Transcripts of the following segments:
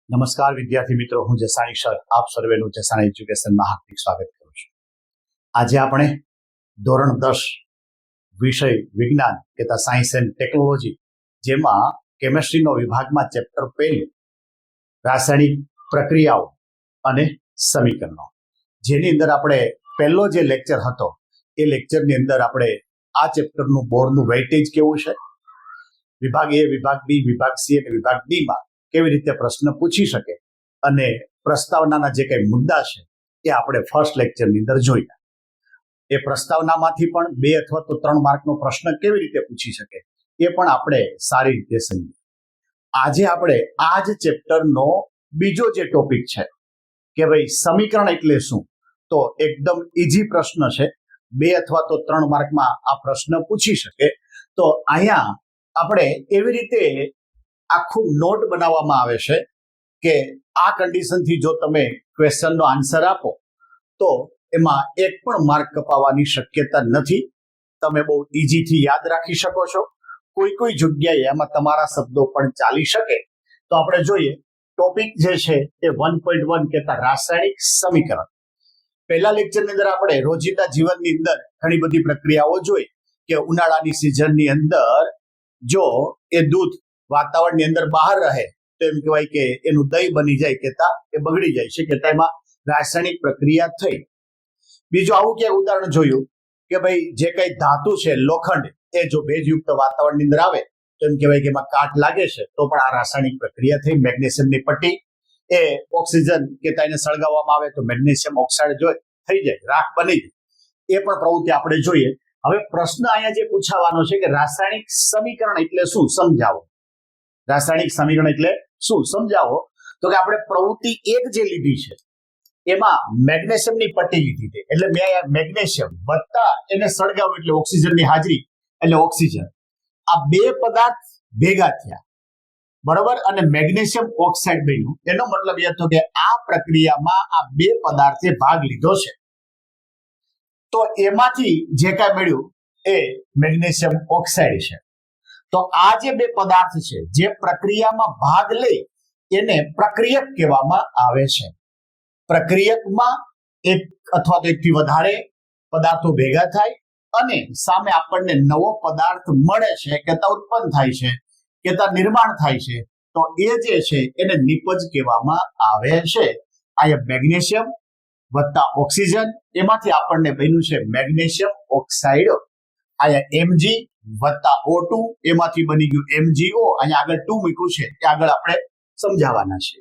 નમસ્કાર વિદ્યાર્થી મિત્રો, હું જસાણી સર આપ સર્વેનું જસાણી એજ્યુકેશનમાં હાર્દિક સ્વાગત કરું છું. આજે આપણે ધોરણ 10 વિષય વિજ્ઞાન કહેતા સાયન્સ એન્ડ ટેકનોલોજી, જેમાં કેમેસ્ટ્રીનો વિભાગમાં ચેપ્ટર 1 રાસાયણિક પ્રક્રિયાઓ અને સમીકરણો, જેની અંદર આપણે પહેલો જે લેક્ચર હતો એ લેક્ચરની અંદર આપણે આ ચેપ્ટરનું બોર્ડનું વેઇટેજ કેવું છે, વિભાગ એ, વિભાગ બી, વિભાગ સી અને વિભાગ ડીમાં કેવી રીતે પ્રશ્ન પૂછી શકે અને પ્રસ્તાવનાના જે કંઈ મુદ્દા છે એ આપણે ફર્સ્ટ લેક્ચરની અંદર જોયા. એ પ્રસ્તાવનામાંથી પણ 2 અથવા તો 3 માર્કનો પ્રશ્ન કેવી રીતે પૂછી શકે એ પણ આપણે સારી રીતે સમજીએ. આજે આપણે આ જ ચેપ્ટરનો બીજો જે ટોપિક છે કે ભાઈ સમીકરણ એટલે શું, તો એકદમ ઈઝી પ્રશ્ન છે, 2 અથવા તો 3 માર્કમાં આ પ્રશ્ન પૂછી શકે. તો અહીંયા આપણે એવી રીતે આખું નોટ બનાવવામાં આવે છે કે આ કન્ડિશનથી જો તમે ક્વેશ્ચનનો આન્સર આપો તો એમાં એક પણ માર્ક કપાવવાની શક્યતા નથી. તમે બહુ ઈઝીથી યાદ રાખી શકો છો. કોઈ જગ્યાએ એમાં તમારા શબ્દો પણ ચાલી શકે. તો આપણે જોઈએ ટોપિક જે છે એ 1.1 કહેતા રાસાયણિક સમીકરણ. પહેલા લેક્ચરની અંદર આપણે રોજિંદા જીવનની અંદર ઘણી બધી પ્રક્રિયાઓ જોઈ કે ઉનાળાની સિઝનની અંદર જો એ દૂધ વાતાવરણની અંદર બહાર રહે તો એમ કહેવાય કે એનું દહીં બની જાય, કહેતા એ બગડી જાય છે, કહેતા એમાં રાસાયણિક પ્રક્રિયા થઈ. બીજું આવું ક્યાંય ઉદાહરણ જોયું કે ભાઈ જે કઈ ધાતુ છે, લોખંડ, એ જો ભેજયુક્ત વાતાવરણની અંદર આવે તો એમ કહેવાય કે એમાં કાટ લાગે છે, તો પણ આ રાસાયણિક પ્રક્રિયા થઈ. મેગ્નેશિયમની પટ્ટી એ ઓક્સિજન કહેતા એને સળગાવવામાં આવે તો મેગ્નેશિયમ ઓક્સાઇડ જો થઈ જાય, રાખ બની જાય, એ પણ પ્રવૃત્તિ આપણે જોઈએ. હવે પ્રશ્ન અહીંયા જે પૂછાવાનો છે કે રાસાયણિક સમીકરણ એટલે શું, સમજાવો. રાસાયણિક સમીકરણ એટલે શું સમજાવો. તો કે આપણે પ્રવૃત્તિ 1 જે લીધી છે એમાં મેગ્નેશિયમની પટ્ટી લીધી છે, એટલે મેં મેગ્નેશિયમ વત્તા એને સળગાવ્યું એટલે ઓક્સિજનની હાજરી એટલે ઓક્સિજન, આ 2 પદાર્થ ભેગા થયા, બરોબર, અને મેગ્નેશિયમ ઓક્સાઇડ બન્યું. એનો મતલબ એ હતો કે આ પ્રક્રિયામાં આ 2 પદાર્થે ભાગ લીધો છે, તો એમાંથી જે કાંઈ મળ્યું એ મેગ્નેશિયમ ઓક્સાઇડ છે. તો આ જે 2 પદાર્થ છે જે પ્રક્રિયામાં ભાગ લે એને પ્રક્રિયક કહેવામાં આવે છે. પ્રક્રિયકમાં એક અથવા તો એકથી વધારે પદાર્થો ભેગા થાય અને સામે આપણને નવો પદાર્થ મળે છે, કહેતા ઉત્પન્ન થાય છે, કહેતા નિર્માણ થાય છે, તો એ જે છે એને નિપજ કહેવામાં આવે છે. અહીંયા મેગ્નેશિયમ વત્તા ઓક્સિજન, એમાંથી આપણને બન્યું છે મેગ્નેશિયમ ઓક્સાઇડ. અહીંયા Mg વત્તા O2, એમાંથી બની ગયું MgO. અહીંયા આગળ 2 મૂક્યું છે, એ આગળ આપણે સમજાવવાના છે.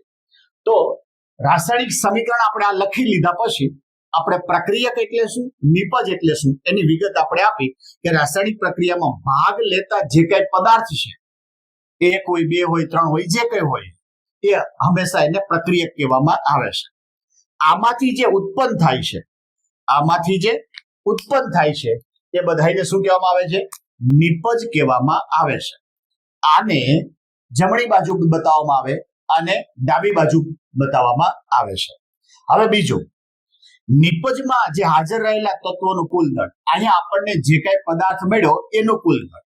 તો રાસાયણિક સમીકરણ આપણે આ લખી લીધા પછી આપણે પ્રક્રિયક એટલે શું, નિપજ એટલે શું, એની વિગત આપણે આપી કે રાસાયણિક પ્રક્રિયામાં ભાગ લેતા જે કઈ પદાર્થ છે, 1 હોય, 2 હોય, 3 હોય, જે કઈ હોય, એ હંમેશા એને પ્રક્રિયક કહેવામાં આવે છે. આમાંથી જે ઉત્પન્ન થાય છે એ બધાને શું કહેવામાં આવે છે, નિપજ કહેવામાં આવે છે. આને જમણી બાજુ બતાવવામાં આવે અને ડાબી બાજુ બતાવવામાં આવે છે. હવે બીજું, નિપજમાં જે હાજર રહેલા તત્વોનું કુલ દળ, અહીંયા આપણને જે કઈ પદાર્થ મળ્યો એનું કુલ દળ,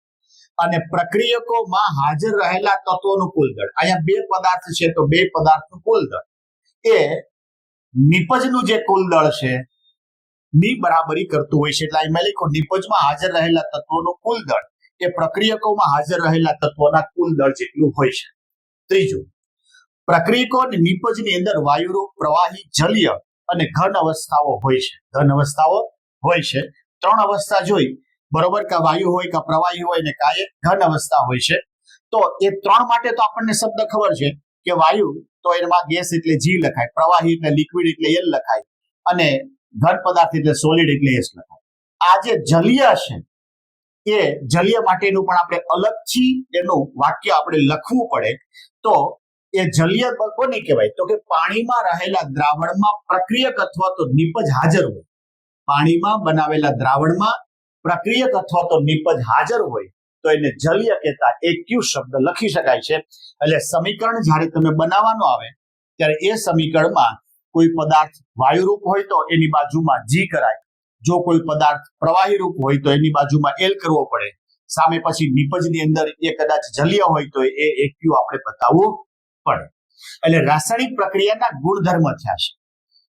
અને પ્રક્રિયકોમાં હાજર રહેલા તત્વોનું કુલ દળ, અહીંયા 2 પદાર્થ છે તો 2 પદાર્થનું કુલ દળ એ નિપજનું જે કુલ દળ છે ની બરાબરી કરતું હોય છે. એટલે અહીં લખ્યું નિપજમાં હાજર રહેલા તત્વોનું કુલ દળ એ પ્રક્રિયકોમાં હાજર રહેલા તત્વોના કુલ દળ જેટલું હોય છે. ત્રીજું, પ્રક્રિયકો અને નિપજની અંદર વાયુરૂપ, પ્રવાહી, જલીય અને ઘન અવસ્થાઓ હોય છે. 3 અવસ્થા જોઈ, બરોબર, કે વાયુ હોય, કે પ્રવાહી હોય ને કાંઈ ઘન અવસ્થા હોય છે. તો એ 3 માટે તો આપણને શબ્દ ખબર છે કે વાયુ તો એમાં ગેસ એટલે G લખાય, પ્રવાહી એટલે લિક્વિડ એટલે L લખાય, અને ઘન પદાર્થ એટલે સોલિડ એટલે S લખાય. આ જે જલીય છે એ જલીય માટેનું પણ આપણે અલગથી એનું વાક્ય આપણે લખવું પડે. તો એ જલીય કોને કહેવાય, તો કે પાણીમાં રહેલા દ્રાવણમાં પ્રક્રિયક અથવા તો નિપજ હાજર હોય. પાણીમાં બનાવેલા દ્રાવણમાં પ્રક્રિયક અથવા તો નિપજ હાજર હોય તો એને જલીય કહેતા AQ શબ્દ લખી શકાય છે. એટલે સમીકરણ જ્યારે તમે બનાવવાનું આવે ત્યારે એ સમીકરણમાં કોઈ પદાર્થ વાયુરૂપ હોય તો એની બાજુમાં G કરાય, જો કોઈ પદાર્થ પ્રવાહી રૂપ હોય તો એની બાજુમાં L કરવો પડે, સામે પછી નિપજની અંદર એ કદાચ જલીય હોય તો એ AQ આપણે બતાવવું પડે. એટલે રાસાયણિક પ્રક્રિયાના ગુણધર્મ થયા છે.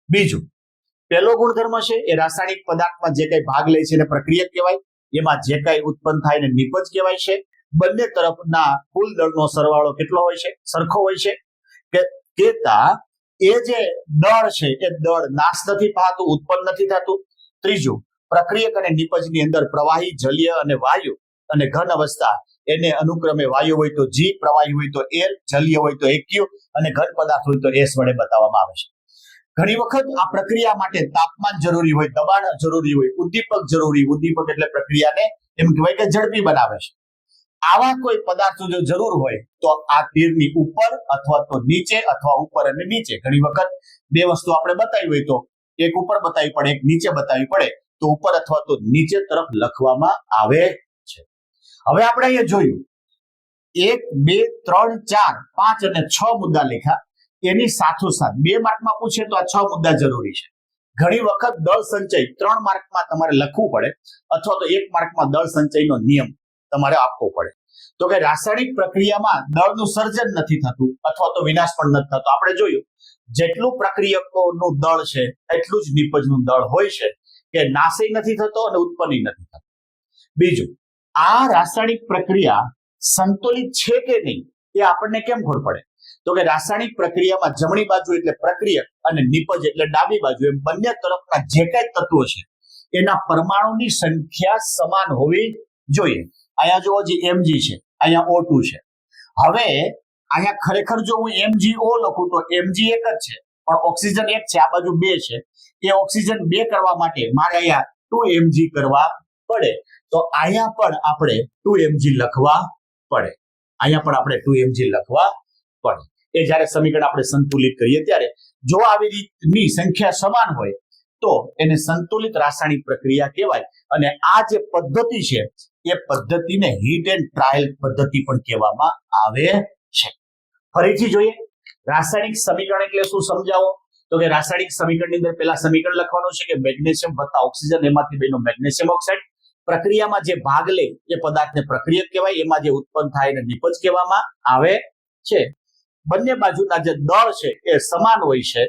બીજું, પહેલો ગુણધર્મ છે એ રાસાયણિક પદાર્થમાં જે કઈ ભાગ લે છે એને પ્રક્રિયક કહેવાય. એમાં જે કઈ ઉત્પન્ન થાય એને નિપજ કહેવાય છે. બંને તરફના કુલ દળનો સરવાળો કેટલો હોય છે? સરખો હોય છે. કે કેતા એ જે દળ છે એ દળ નાશ નથી પામતું, ઉત્પન્ન નથી થતું. ત્રીજું, પ્રક્રિયક અને નિપજની અંદર પ્રવાહી, જલીય અને વાયુ અને ઘન અવસ્થા એને અનુક્રમે વાયુ હોય તો G, પ્રવાહી હોય તો L, જલીય હોય તો AQ અને ઘન પદાર્થ હોય તો S વડે બતાવવામાં આવે છે. ઘણી વખત આ પ્રક્રિયા માટે તાપમાન જરૂરી હોય, દબાણ જરૂરી હોય, ઉદ્દીપક જરૂરી. ઉદ્દીપક એટલે પ્રક્રિયાને એમ કહેવાય કે ઝડપી બનાવે છે. આવા કોઈ પદાર્થો જો જરૂર હોય તો આ તીરની ઉપર અથવા તો નીચે અથવા ઉપર અને નીચે, ઘણી વખત બે વસ્તુ આપણે બતાવી હોય તો એક ઉપર બતાવી પડે, એક નીચે બતાવી પડે, તો ઉપર અથવા તો નીચે તરફ લખવામાં આવે છે. હવે આપણે અહીંયા જોયું 1, 2, 3, 4, 5 અને 6 મુદ્દા લખ્યા. એની સાથોસાથ 2 માર્કમાં પૂછે તો આ 6 મુદ્દા જરૂરી છે. ઘણી વખત દળ સંચય 3 માર્કમાં તમારે લખવું પડે અથવા તો 1 માર્કમાં દળ સંચયનો નિયમ તમારે આપવો પડે. તો કે રાસાયણિક પ્રક્રિયામાં દળનું સર્જન નથી થતું અથવા તો વિનાશ પણ નથી થતો. આપણે જોયું જેટલું પ્રક્રિયકોનું દળ છે એટલું જ નિપજનું દળ હોય છે, કે નાશય નથી થતો અને ઉત્પન્ન નથી થતો. બીજું, આ રાસાયણિક પ્રક્રિયા સંતુલિત છે કે નહીં એ આપણને કેમ ખબર પડે? તો કે રાસાયણિક પ્રક્રિયામાં જમણી બાજુ એટલે પ્રક્રિયક અને નિપજ એટલે ડાબી બાજુ, એમ બંને તરફના જે કઈ તત્વો છે એના પરમાણુની સંખ્યા સમાન હોવી જોઈએ. અહીંયા જો Mg છે, અહીંયા O2 છે. હવે અહીંયા ખરેખર જો હું MgO લખું તો Mg એક જ છે, પણ ઓક્સિજન એક છે, આ બાજુ 2 છે. એ ઓક્સિજન 2 કરવા માટે મારે અહીંયા 2Mg કરવા પડે. તો અહીંયા પણ આપણે 2Mg લખવા પડે. અહીંયા પણ આપણે 2Mg લખવા પડે. એ જ્યારે સમીકરણ આપણે સંતુલિત કરીએ ત્યારે જો આવી રીતની સંખ્યા સમાન હોય તો એને સંતુલિત રાસાયણિક પ્રક્રિયા કહેવાય. અને આ જે પદ્ધતિ છે એ પદ્ધતિને હીટ એન્ડ ટ્રાયલ પદ્ધતિ પણ કહેવામાં આવે છે. ફરીથી જોઈએ, રાસાયણિક સમીકરણ એટલે શું સમજાવો? તો કે રાસાયણિક સમીકરણની અંદર પહેલા સમીકરણ લખવાનું છે કે મેગ્નેશિયમ વત્તા ઓક્સિજન, એમાંથી બેનો મેગ્નેશિયમ ઓક્સાઇડ. પ્રક્રિયામાં જે ભાગ લે એ પદાર્થને પ્રક્રિયક કહેવાય. એમાં જે ઉત્પન્ન થાય એને નિપજ કહેવામાં આવે છે. બંને બાજુના જે દળ છે એ સમાન હોય છે.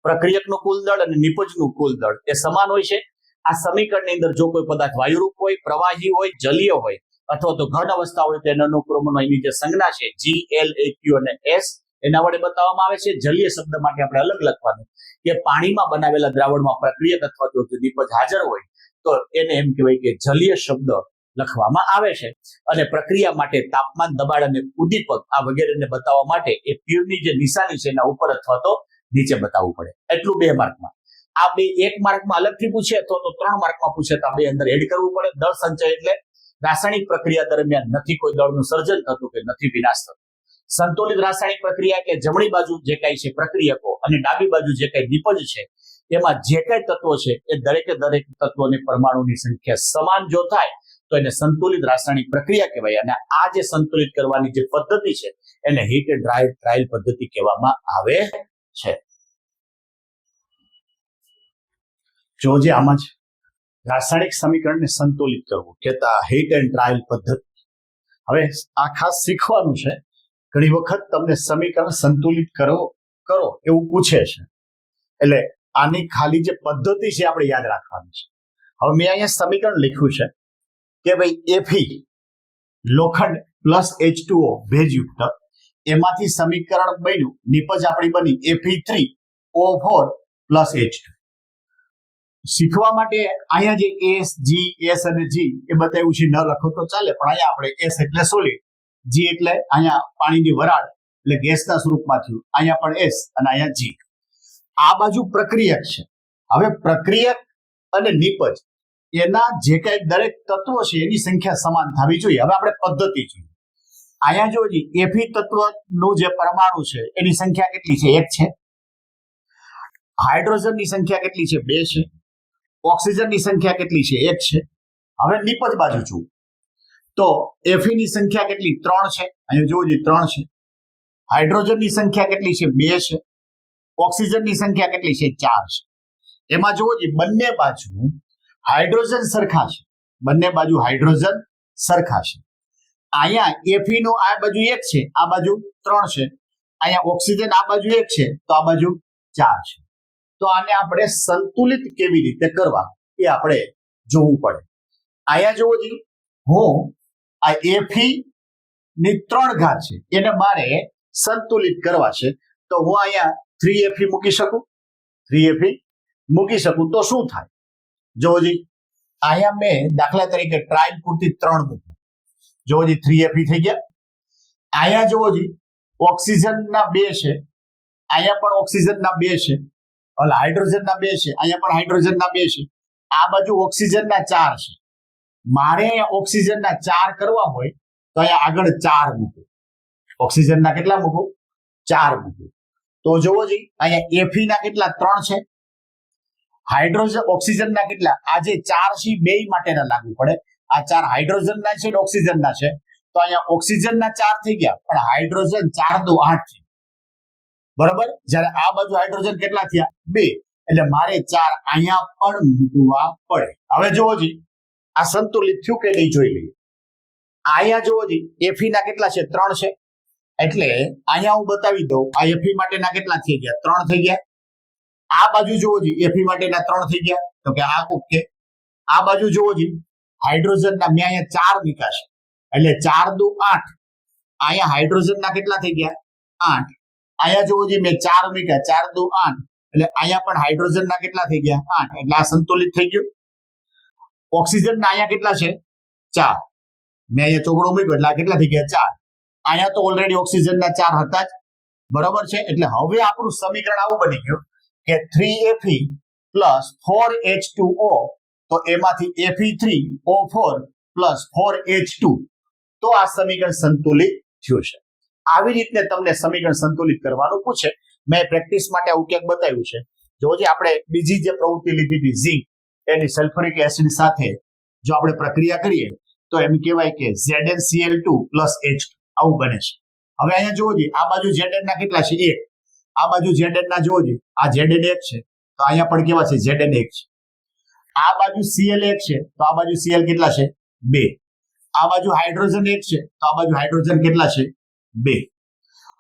પ્રક્રિયકનું કુલ દળ અને નિપજનું કુલ દળ એ સમાન હોય છે. આ સમીકરણની અંદર જો કોઈ પદાર્થ વાયુરૂપ હોય, પ્રવાહી હોય, જલીય હોય અથવા તો ઘન અવસ્થા હોય તો એના અનુક્રમનો એની જે સંજ્ઞા છે G, L, AQ અને S એના વડે બતાવવામાં આવે છે. જલીય શબ્દ માટે આપણે અલગ લખવાનું કે પાણીમાં બનાવેલા દ્રાવણમાં પ્રક્રિયક અથવા તો નિપજ હાજર હોય તો એને એમ કહેવાય કે જલીય શબ્દ લખવામાં આવે છે. અને પ્રક્રિયા માટે તાપમાન, દબાણ અને ઉદ્દીપક આ વગેરેને બતાવવા માટે એ તીરની જે નિશાની છે એના ઉપર અથવા તો નીચે બતાવવું પડે. એટલું 2 માર્કમાં. આ 1 માર્કમાં અલગથી પૂછે અથવા તો 3 માર્કમાં પૂછે તો આ 2 અંદર એડ કરવું પડે. દળ સંચય એટલે રાસાયણિક પ્રક્રિયા દરમિયાન નથી કોઈ દળનું સર્જન થતું કે નથી વિનાશ થતો. સંતુલિત રાસાયણિક પ્રક્રિયા એટલે જમણી બાજુ જે કઈ છે પ્રક્રિયકો અને ડાબી બાજુ જે કઈ નિપજ છે એમાં જે કઈ તત્વો છે એ દરેકે દરેક તત્વોની પરમાણુની સંખ્યા સમાન જો થાય તો એને સંતુલિત રાસાયણિક પ્રક્રિયા કહેવાય. અને આ જે સંતુલિત કરવાની જે પદ્ધતિ છે એને હીટ એન્ડ ટ્રાયલ પદ્ધતિ કહેવામાં આવે છે. જોજે આમાં જ રાસાયણિક સમીકરણને સંતુલિત કરવું કહેતા હીટ એન્ડ ટ્રાયલ પદ્ધતિ. હવે આ ખાસ શીખવાનું છે. ઘણી વખત તમને સમીકરણ સંતુલિત કરો એવું પૂછે છે, એટલે આની ખાલી જે પદ્ધતિ છે આપણે યાદ રાખવાની છે. હવે મેં અહીંયા સમીકરણ લખ્યું છે કે ભાઈ Fe લોખંડ પ્લસ H2O ભેજયુક્ત, એમાંથી સમીકરણ બન્યું, નિપજ આપણી બની Fe3O4 પ્લસ H2. શીખવા માટે અહીંયા જે S, G, S અને G એ બતાવ્યું છે ન લખો તો ચાલે, પણ અહીંયા આપણે S એટલે સોલિડ, G એટલે અહીંયા પાણીની વરાળ એટલે ગેસના સ્વરૂપમાં થયું, અહીંયા પણ S અને અહીંયા G. આ બાજુ પ્રક્રિયક છે. હવે પ્રક્રિયક અને નિપજ એના જે કઈ દરેક તત્વો છે એની સંખ્યા સમાન થવી જોઈએ. હવે આપણે પદ્ધતિ જોઈએ. અહીંયા જો Fe તત્વનું જે પરમાણુ છે એની સંખ્યા કેટલી છે? 1 છે. હાઇડ્રોજનની સંખ્યા કેટલી છે? 2 છે. ઓક્સિજનની સંખ્યા કેટલી છે? 1 છે. હવે નિપજ બાજુ જુઓ તો Fe ની સંખ્યા કેટલી? 3 છે. અહીંયા જોવો 3 છે. હાઇડ્રોજનની સંખ્યા કેટલી છે? 2 છે. ઓક્સિજનની સંખ્યા કેટલી છે? 4 છે. એમાં જોવો બંને બાજુ હાઇડ્રોજન સરખા છે. બંને બાજુ હાઇડ્રોજન સરખા છે. અહીંયા Fe નું આ બાજુ 1 છે, આ બાજુ 3 છે. અહીંયા ઓક્સિજન આ બાજુ 1 છે તો આ બાજુ 4 છે. તો આને આપણે સંતુલિત કેવી રીતે કરવા એ આપણે જોવું પડે. અહીંયા જુઓ જી, હું આ Fe ની 3 ઘાત છે એને મારે સંતુલિત કરવા છે, તો હું અહીંયા 3Fe મૂકી શકું. 3Fe મૂકી શકું તો શું થાય? જુઓ જી, અહીંયા મેં દાખલા તરીકે ટ્રાય પૂરતી 3 મૂકી. જુઓ જી, 3Fe થઈ ગયા. અહીંયા જુઓ જી, ઓક્સિજનના 2 છે, અહીંયા પણ ઓક્સિજનના 2 છે, એટલે હાઇડ્રોજનના 2 છે, અહીંયા પણ હાઇડ્રોજનના 2 છે. આ બાજુ ઓક્સિજનના 4 છે. મારે ઓક્સિજનના 4 કરવા હોય તો અહીંયા આગળ 4 મૂકું. ઓક્સિજનના કેટલા મૂકું? 4 મૂકું. તો જુઓ જી, અહીંયા Fe ના કેટલા? 3 છે. હાઇડ્રોજન ઓક્સિજનના કેટલા? આ જે 4 છે બે માટેના લાગુ પડે. આ 4 હાઇડ્રોજનના છે ને ઓક્સિજનના છે, તો અહીંયા ઓક્સિજનના 4 થઈ ગયા, પણ હાઇડ્રોજન 4 દુ 8 છે. બરાબર? જ્યારે આ બાજુ હાઇડ્રોજન કેટલા થયા? 2. એટલે મારે 4 અહીંયા પણ મૂકવા પડે. હવે જુઓ જી, આ સંતુલિત થયું કે નહીં જોઈ લઈએ. અહીંયા જુઓ જી, Fe ના કેટલા છે? 3 છે. એટલે અહીંયા હું બતાવી દઉં, આ Fe માટેના કેટલા થઈ ગયા? 3 થઈ ગયા. આ બાજુ જુઓ જી, Fe માટેના 3 થઈ ગયા, તો કે આ ઓકે. આ બાજુ જુઓ જી, હાઇડ્રોજનના મેં અહીંયા 4 મૂક્યા છે, એટલે 4 દુ 8. અહીંયા હાઇડ્રોજનના કેટલા થઈ ગયા? 8. અહીંયા જુઓ જી, મેં 4 મૂક્યા, 4 દુ 8, એટલે અહીંયા પણ હાઇડ્રોજનના કેટલા થઈ ગયા? 8. એટલે આ સંતુલિત થઈ ગયું. ઓક્સિજનના અહીંયા કેટલા છે? 4. મેં અહીંયા ચોગડો મૂક્યો એટલે આ કેટલા થઈ ગયા? 4. અહીંયા તો ઓલરેડી ઓક્સિજનના 4 હતા જ, બરાબર છે. એટલે હવે આપણું સમીકરણ આવું બની ગયું કે 3Fe પ્લસ 4H2O, તો એમાંથી Fe3O4 પ્લસ 4H2, તો આ સમીકરણ સંતુલિત થયું છે. આવી રીતે તમને સમીકરણ સંતુલિત કરવાનું પૂછે. મેં પ્રેક્ટિસ માટે આવું ક્યાંક બતાવ્યું છે. જોજે, આપણે બીજી જે પ્રવૃત્તિ લીધી હતી ઝિંક, એની સલ્ફ્યુરિક એસિડ સાથે જો આપણે પ્રક્રિયા કરીએ તો એમ કહેવાય કે ZnCl2 પ્લસ H2 આવું બને છે. હવે અહીંયા જુઓ જી, આ બાજુ Zn ના કેટલા છે? 1. આ બાજુ Zn ના જુઓ જી, આ Zn 1 છે, તો અહીંયા પણ કેવા છે? Zn 1 છે. આ બાજુ Cl 1 છે, તો આ બાજુ Cl કેટલા છે? 2. આ બાજુ હાઇડ્રોજન 1 છે, તો આ બાજુ હાઇડ્રોજન કેટલા છે? 2.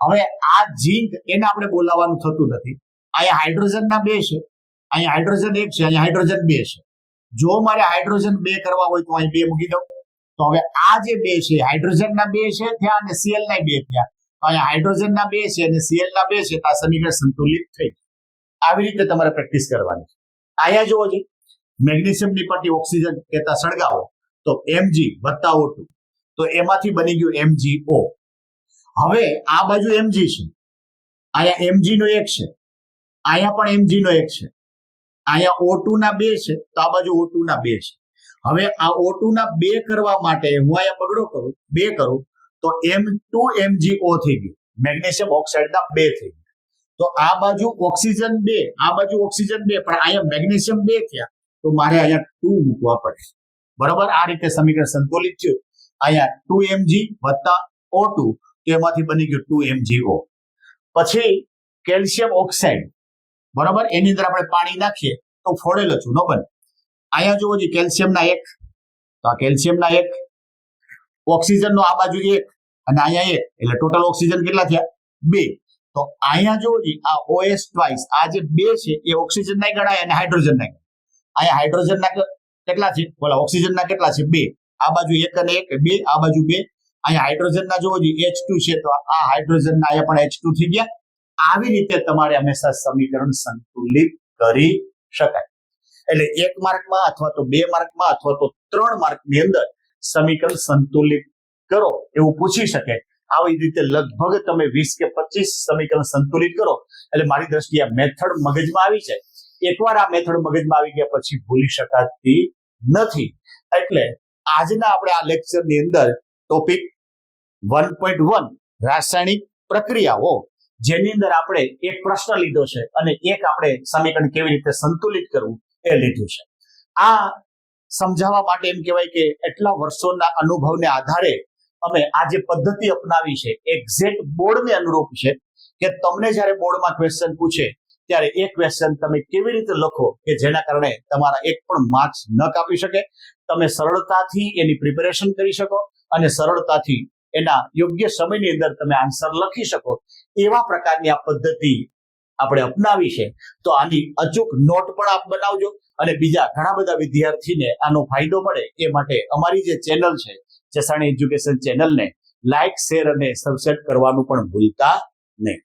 હવે આ ઝિંક એને આપણે બોલાવવાનું થતું નથી. અહીંયા હાઇડ્રોજનના 2 છે, અહીંયા હાઇડ્રોજન 1 છે, અહીંયા હાઇડ્રોજન 2 છે. જો મારે હાઇડ્રોજન 2 કરવા હોય તો અહીં 2 મૂકી દઉં. તો હવે આ જે 2 છે, હાઇડ્રોજનના 2 છે થયા અને Cl ના 2 થયા, તો અહીંયા હાઇડ્રોજનના 2 છે અને Cl ના 2 છે, તો આ સમીકરણ સંતુલિત થઈ. આવી રીતે તમારે પ્રેક્ટિસ કરવાની. અહીંયા જુઓ જી, મેગ્નેશિયમની પટ્ટી ઓક્સિજન કહેતા સળગાવો તો Mg વત્તા O2, તો એમાંથી બની ગયું MgO. હવે આ બાજુ Mg છે, અહીંયા Mg નો 1 છે, અહીંયા પણ Mg નો 1 છે, અહીંયા O2 ના 2 છે, તો આ બાજુ O2 ના 2 છે. હવે આ O2 ના 2 કરવા માટે હું અહીંયા બગડો કરું, 2 કરું, તો M2MgO થઈ ગયું. મેગ્નેશિયમ ઓક્સાઇડ ના 2 થઈ ગયા. તો આ બાજુ ઓક્સિજન 2, આ બાજુ ઓક્સિજન 2, પણ અહીંયા મેગ્નેશિયમ 2 થયા, તો મારે અહીંયા 2 મૂકવા પડે. બરોબર? આ રીતે સમીકરણ સંતુલિત થયું. અહીંયા 2Mg વત્તા O2, તો એમાંથી બની ગયું 2MgO. પછી કેલ્શિયમ ઓક્સાઇડ, બરોબર, એની અંદર આપણે પાણી નાખીએ તો ફોડેલો છું ન બને. અહીંયા જુઓ જી, કેલ્શિયમના 1, તો આ કેલ્શિયમના 1, ઓક્સિજનનો આ બાજુ 1 અને અહીંયા 1, એટલે ટોટલ ઓક્સિજન કેટલા થયા? 2. તો અહીંયા જુઓ જી, આ OS ટ્વાઇસ, આ જે 2 છે એ ઓક્સિજન ના ગણાય અને હાઇડ્રોજન ના ગણાય. અહીંયા હાઇડ્રોજનના કેટલા છે? બોલા, ઓક્સિજનના કેટલા છે? 2. આ બાજુ 1 અને 1, 2, આ બાજુ 2. અહીંયા હાઇડ્રોજનના જુઓ જી, H2 છે, તો આ હાઇડ્રોજનના અહીંયા પણ H2 થઈ ગયા. આવી રીતે તમારે હંમેશા સમીકરણ સંતુલિત કરી શકાય. એટલે 1 માર્કમાં અથવા તો 2 માર્કમાં અથવા તો 3 માર્કની અંદર સમીકરણ સંતુલિત કરો એવું પૂછી શકે. આવી રીતે લગભગ તમે 20 કે 25 સમીકરણ સંતુલિત કરો એટલે મારી દ્રષ્ટિએ આ મેથડ મગજમાં આવી જાય. એકવાર આ મેથડ મગજમાં આવી ગયા પછી ભૂલી શકાતી નથી. એટલે આજના આપણે આ લેક્ચરની અંદર ટોપિક 1.1 રાસાયણિક પ્રક્રિયાઓ, જેની અંદર આપણે એક પ્રશ્ન લીધો છે અને એક આપણે સમીકરણ કેવી રીતે સંતુલિત કરવું એ લીધું છે. આ સમજાવવા માટે એમ કહેવાય કે એટલા વર્ષોના અનુભવને આધારે અમે આ જે પદ્ધતિ અપનાવી છે એક્ઝેક્ટ બોર્ડને અનુરૂપ છે કે તમને જ્યારે બોર્ડમાં ક્વેશ્ચન પૂછે ત્યારે એ ક્વેશ્ચન તમે કેવી રીતે લખો કે જેના કારણે તમારા એક પણ માર્ક્સ ન કાપી શકે, તમે સરળતાથી એની પ્રિપેરેશન કરી શકો અને સરળતાથી એના યોગ્ય સમયની અંદર તમે આન્સર લખી શકો એવા પ્રકારની આ પદ્ધતિ આપણે અપનાવી છે. તો આની અચૂક નોટ પણ આપ બનાવજો અને બીજા ઘણા બધા વિદ્યાર્થીને આનો ફાયદો મળે એ માટે અમારી જે ચેનલ છે ચેસાણી એજ્યુકેશન ચેનલને લાઈક, શેર અને સબસ્ક્રાઇબ કરવાનું પણ ભૂલતા નહીં.